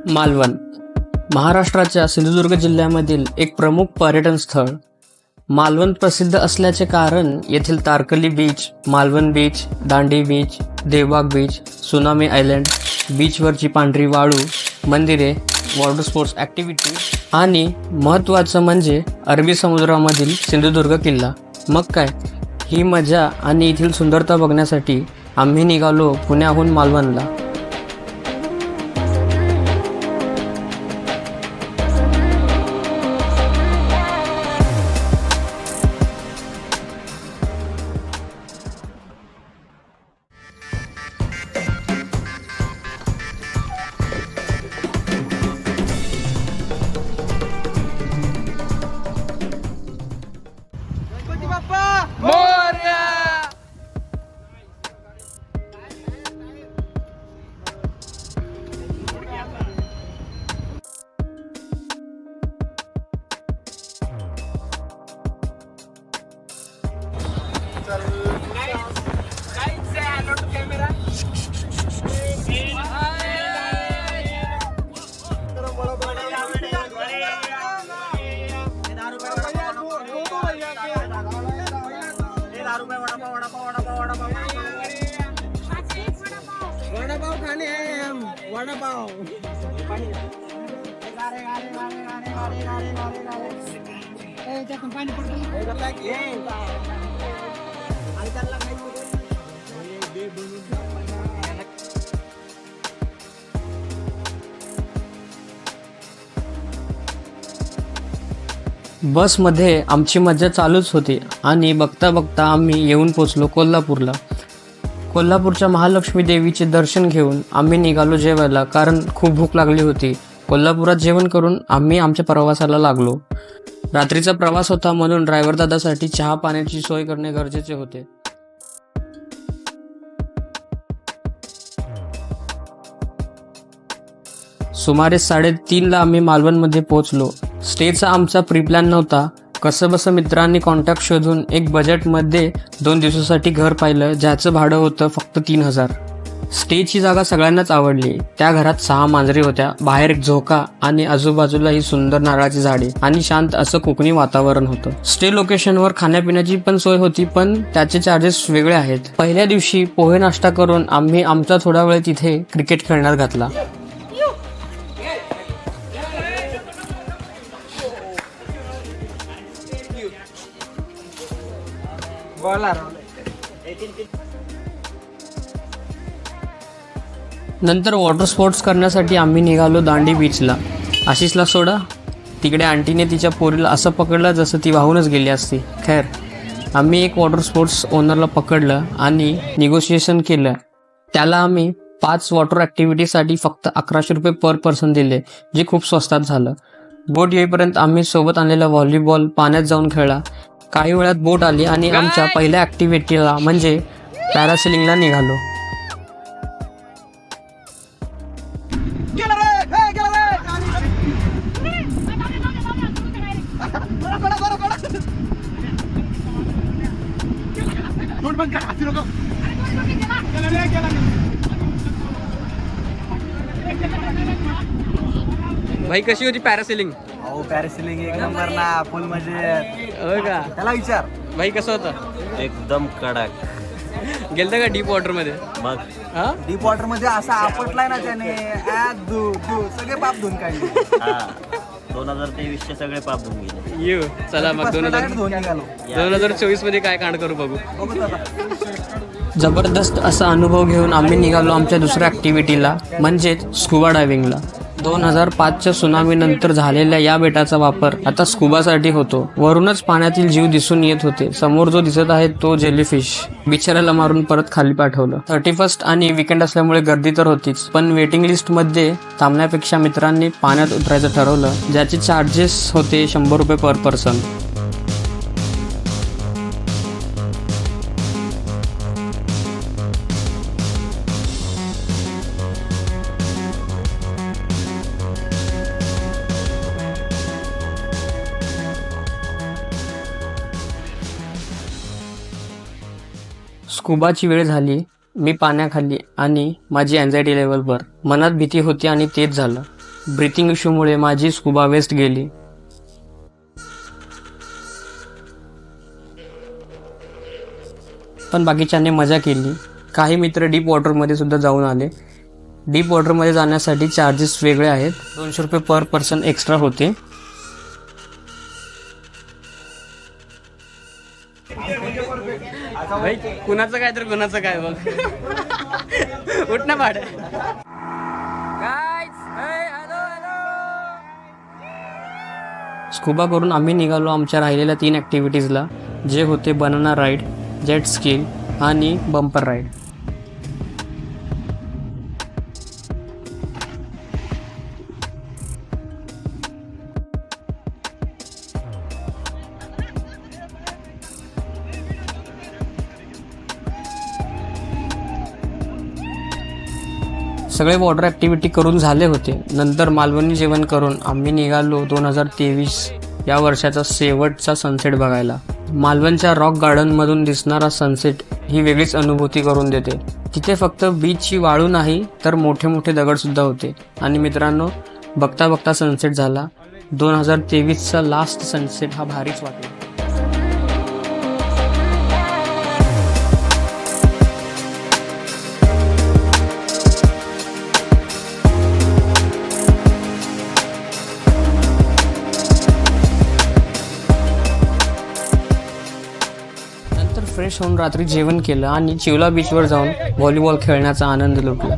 मालवण महाराष्ट्राच्या सिंधुदुर्ग जिल्ह्यामधील एक प्रमुख पर्यटन स्थळ. मालवण प्रसिद्ध असल्याचे कारण येथील Tarkarli beach, Malvan beach, Dandi beach, Devbag beach, tsunami island, बीचवरची पांढरी वाळू, मंदिरे, वॉटर स्पोर्ट्स ॲक्टिव्हिटी आणि महत्त्वाचं म्हणजे अरबी समुद्रामधील सिंधुदुर्ग किल्ला. मग काय, ही मजा आणि येथील सुंदरता बघण्यासाठी आम्ही निघालो पुण्याहून मालवणला. वडापाव खाने हैं हम, वडापाव। बसमध्ये आमची मजा चालूच होती आणि बघता बघता आम्ही येऊन पोचलो कोल्हापूरला. कोल्हापूरच्या महालक्ष्मी देवीचे दर्शन घेऊन आम्ही निघालो जेवायला, कारण खूप भूक लागली होती. कोल्हापुरात जेवण करून आम्ही आमच्या प्रवासाला लागलो. रात्रीचा प्रवास होता म्हणून ड्रायव्हर दादासाठी चहा पाण्याची सोय करणे गरजेचे होते. सुमारे 3:30ला आम्ही मालवणमध्ये पोहोचलो. स्टेचा आमचा प्री प्लॅन नव्हता. कसंबसं मित्रांनी कॉन्टॅक्ट शोधून एक बजेटमध्ये 2 दिवसासाठी घर पाहिलं, ज्याचं भाडं होतं फक्त 3,000. स्टेची जागा सगळ्यांनाच आवडली. त्या घरात 6 मांजरी होत्या, बाहेर एक झोका आणि आजूबाजूला ही सुंदर नारळाची झाडे आणि शांत असं कोकणी वातावरण होतं. स्टे लोकेशनवर खाण्यापिण्याची पण सोय होती, पण त्याचे चार्जेस वेगळे आहेत. पहिल्या दिवशी पोहे नाश्ता करून आम्ही आमचा थोडा वेळ तिथे क्रिकेट खेळण्यात घातला. नंतर वॉटर स्पोर्ट्स करण्यासाठी आम्ही निघालो दांडी बीचला. आशिषला सोडा, तिकडे आंटीने तिच्या पोरीला असं पकडलं जसं ती वाहूनच गेली असती. खैर, आम्ही एक वॉटर स्पोर्ट्स ओनरला पकडलं आणि निगोशिएशन केलं. त्याला आम्ही 5 वॉटर ॲक्टिव्हिटीसाठी फक्त 1100 रुपये पर पर्सन दिले, जे खूप स्वस्तात झालं. बोट येईपर्यंत आम्ही सोबत आणलेला व्हॉलीबॉल पाण्यात जाऊन खेळला. काही वेळात बोट आली आणि आमच्या पहिल्या ॲक्टिव्हिटीला म्हणजे पॅरासेलिंगला निघालो. भाई, कशी होती पॅरासेलिंग? हो, पॅरासेलिंग एक नंबर ना, फुल मजे. हो का? त्याला विचार भाई, कसं होतं? एकदम कडक. गेलता का डीप वॉटर मध्ये? मग हा, डीप वॉटर मध्ये असा आपटलाय ना त्याने, सगळे पाप धुवून काढले. 2023 सगळे पाप धुवून गेले. येऊ चला मग. Direct धुवून निघालो. 2024 मध्ये काय कांड करू बघू. बघू आता. जबरदस्त असा अनुभव घेऊन आम्ही निघालो आमच्या दुसऱ्या ॲक्टिव्हिटीला, म्हणजेच स्कुबा डायव्हिंगला. 2005च्या सुनामीनंतर झालेल्या या बेटाचा वापर आता स्कुबासाठी होतो. वरूनच पाण्यातील जीव दिसून येत होते. समोर जो दिसत आहे तो जेलीफिश. बिचाऱ्याला मारून परत खाली पाठवलं. 31st आणि वीकेंड असल्यामुळे गर्दी तर होतीच, पण वेटिंग लिस्टमध्ये थांबण्यापेक्षा मित्रांनी पाण्यात उतरायचं ठरवलं, ज्याचे चार्जेस होते 100 रुपये पर पर्सन. स्कुबाची वेळ झाली. मी पाण्याखाली आणि माझी अँझायटी लेवलवर. मनात भीती होती आणि तेच झालं. ब्रीथिंग इश्यूमुळे माझी स्कुबा वेस्ट गेली. पण बाकीच्यांनी मजा केली. काही मित्र डीप वॉटरमध्ये सुद्धा जाऊन आले. डीप वॉटरमध्ये जाण्यासाठी चार्जेस वेगळे आहेत. 200 रुपये पर पर्सन एक्स्ट्रा होते. कुणाचं काय तर कुणाचं काय बघ. उठ ना भाड. स्कुबा करून आम्ही निघालो आमच्या राहिलेल्या 3 ॲक्टिव्हिटीजला, जे होते बनाना राईड, जेट स्की आणि बंपर राईड. सगळे वॉटर ॲक्टिव्हिटी करून झाले होते. नंतर मालवणी जेवण करून आम्ही निघालो 2023 या वर्षाचा शेवटचा सनसेट बघायला. मालवणच्या रॉक गार्डनमधून दिसणारा सनसेट ही वेगळीच अनुभूती करून देते. तिथे फक्त बीचची वाळू नाही तर मोठे मोठे दगडसुद्धा होते. आणि मित्रांनो, बघता बघता सनसेट झाला. 2023चा लास्ट सनसेट हा भारीच वाटला. फ्रेश होऊन रात्री जेवण केलं आणि चिवला बीचवर जाऊन व्हॉलीबॉल खेळण्याचा आनंद लुटला.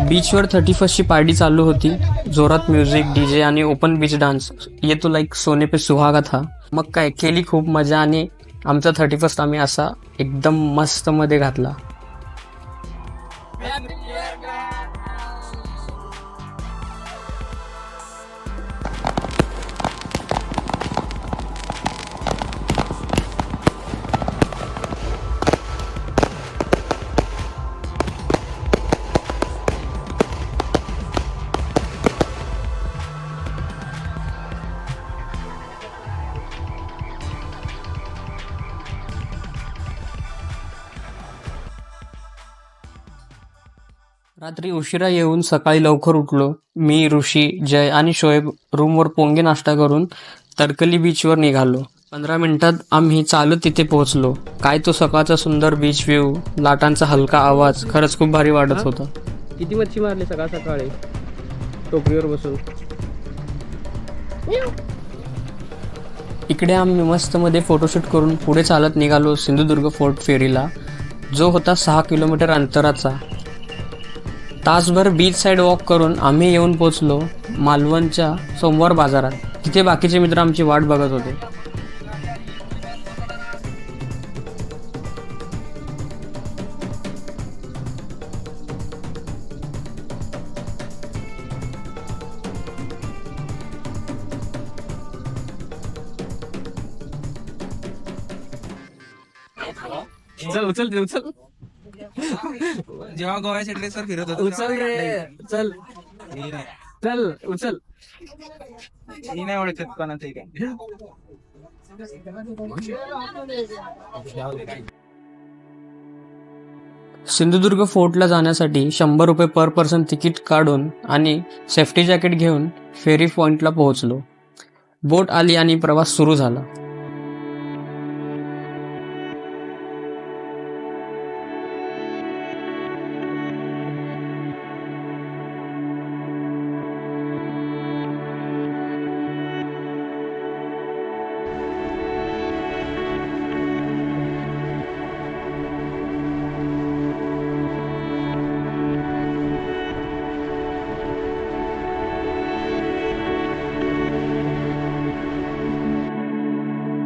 बीचवर 31ची पार्टी चालू होती. जोरात म्युझिक, डीजे आणि ओपन बीच डान्स. ये तो लाईक सोने पे सुहागा था. मग काय केली खूप मजा आणि आमचा 31st आम्ही असा एकदम मस्त मध्ये घातला. रात्री उशिरा येऊन सकाळी लवकर उठलो. मी, ऋषी, जय आणि शोएब रूमवर पोंगे नाश्ता करून तरकली बीचवर निघालो. 15 मिनिटात आम्ही चालत तिथे पोहोचलो. काय तो सकाळचा सुंदर बीच व्ह्यू, लाटांचा हलका आवाज खरंच खूप भारी वाटत होता. किती मच्छी मारली सकाळ सकाळी टोपलीवर बसून. इकडे आम्ही मस्त मध्ये फोटोशूट करून पुढे चालत निघालो सिंधुदुर्ग फोर्ट फेरीला, जो होता 6 किलोमीटर अंतराचा. तासभर बीच साईड वॉक करून आम्ही येऊन पोचलो मालवणच्या सोमवार बाजारात. तिथे बाकीचे मित्र आमची वाट बघत होते. उचल उचल जेव्हा गोव्या शेटलेसवर फिरत होतो उचल रे, चल चल उचल. मी नाही ओळखत कोणाचं काय. सिंधुदुर्ग फोर्टला जाण्यासाठी 100 रुपये पर पर्सन तिकीट काढून आणि सेफ्टी जॅकेट घेऊन फेरी पॉइंटला पोहोचलो. बोट आली आणि प्रवास सुरू झाला.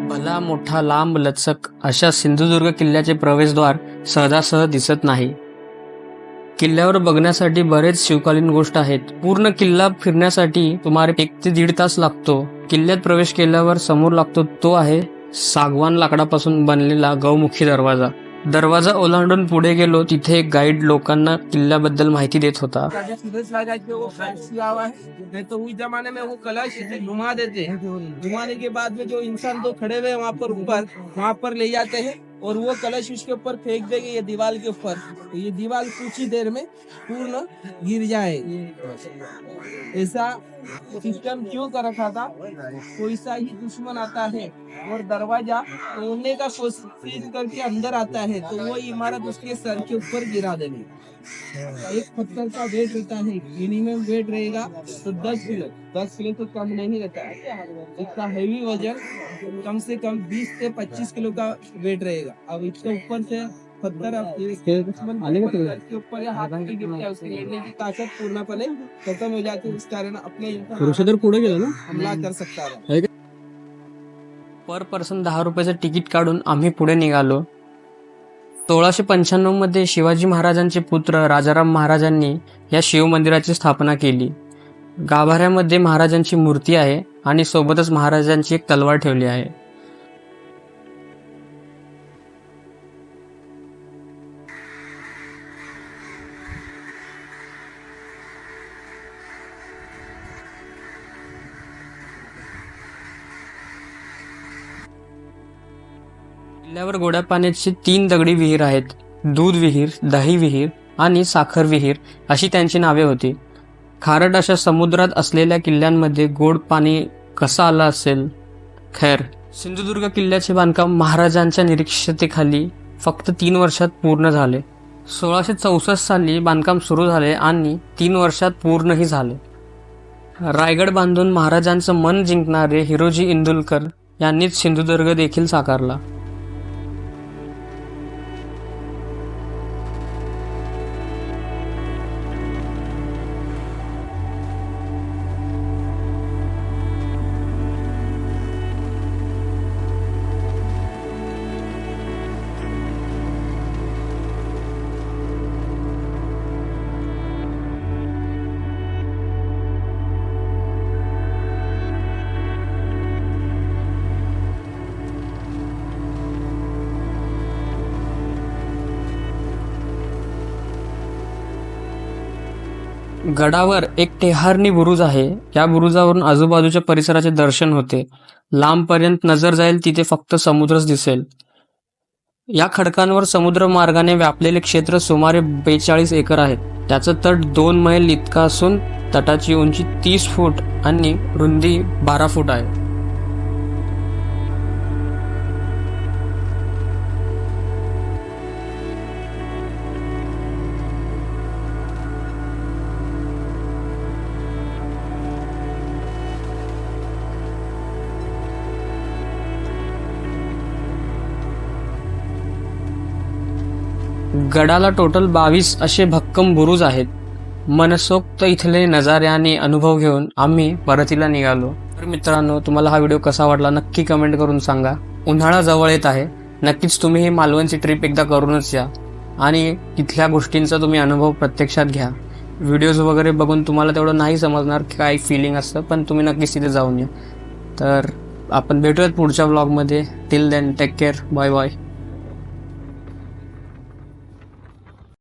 भला मोठा लांब लचक अशा सिंधुदुर्ग किल्ल्याचे प्रवेशद्वार सहजासहज दिसत नाही. किल्ल्यावर बघण्यासाठी बरेच शिवकालीन गोष्ट आहेत. पूर्ण किल्ला फिरण्यासाठी सुमारे 1 ते 1.5 तास लागतो. किल्ल्यात प्रवेश केल्यावर समोर लागतो तो आहे सागवान लाकडापासून बनलेला गौमुखी दरवाजा. दरवाजा ओलांडून पुढे गेलो तिथे एक गाईड लोकांना किल्ल्याबद्दल माहिती देत होता. तो उस जमाने में वो कलश घुमा देते हैं. घुमाने के बाद में जो इंसान तो खड़े हुए वहाँ पर ऊपर वहाँ पर ले जाते हैं और वो कलश उसके ऊपर फेंक देंगे ये दीवार के ऊपर, तो ये दीवार कुछ ही देर में पूर्ण गिर जाए। ऐसा सिस्टम क्यों कर रखा था? कोई सा ही दुश्मन आता है और दरवाजा तोड़ने का कोशिश करके अंदर आता है तो वो इमारत उसके सर के ऊपर गिरा देंगे। एक पत्थर का वेट रहता है, मिनिमम वेट रहेगा तो 10 किलो तो कम नहीं रहता है। इसका हैवी वजन कम से कम 20 से 25 किलो का वेट रहेगा। अब इसके ऊपर से पत्थर के ऊपर या हाथ में गिरता है, उसकी गिरने की ताकत पूर्णपणे खत्म हो जाती है। इस कारण अपने पुढे गेलो ना हमला कर सकता है। पर पर्सन 10 रुपयाचं तिकीट काढून आम्ही पुढे निघालो. 1695 मध्ये शिवाजी महाराजांचे पुत्र राजाराम महाराजांनी या शिव मंदिराची स्थापना केली. गाभाऱ्यामध्ये महाराजांची मूर्ती आहे आणि सोबतच महाराजांची एक तलवार ठेवली आहे. किल्ल्यावर गोड्या पाण्याची 3 दगडी विहीर आहेत. दूध विहीर, दही विहीर आणि साखर विहीर अशी त्यांची नावे होती. खारट अशा समुद्रात असलेल्या किल्ल्यांमध्ये गोड पाणी कसं आलं असेल? खैर, सिंधुदुर्ग किल्ल्याचे बांधकाम महाराजांच्या निरीक्षतेखाली फक्त 3 वर्षात पूर्ण झाले. 1664 साली बांधकाम सुरू झाले आणि 3 वर्षात पूर्णही झाले. रायगड बांधून महाराजांचं मन जिंकणारे हिरोजी इंदुलकर यांनीच सिंधुदुर्ग देखील साकारला. गडावर एक टेहारणी बुरुज आहे. या बुरुजावरून आजूबाजूच्या परिसराचे दर्शन होते. लांबपर्यंत नजर जाईल तिथे फक्त समुद्रच दिसेल. या खडकांवर समुद्र मार्गाने व्यापलेले क्षेत्र सुमारे 42 एकर आहेत. त्याचं तट 2 मैल इतका असून तटाची उंची 30 फूट आणि रुंदी 12 फूट आहे. गडाला टोटल 22 असे भक्कम बुरुज आहेत. मनसोक्त इथले नजारे आणि अनुभव घेऊन आम्ही परतीला निघालो. तर मित्रांनो, तुम्हाला हा व्हिडिओ कसा वाटला नक्की कमेंट करून सांगा. उन्हाळा जवळ येत आहे, नक्कीच तुम्ही ही मालवणची ट्रिप एकदा करूनच या आणि तिथल्या गोष्टींचा तुम्ही अनुभव प्रत्यक्षात घ्या. व्हिडिओज वगैरे बघून तुम्हाला तेवढं नाही समजणार काय फिलिंग असतं, पण तुम्ही नक्कीच तिथे जाऊन या. तर आपण भेटूयात पुढच्या व्लॉगमध्ये. Till then take care, bye bye.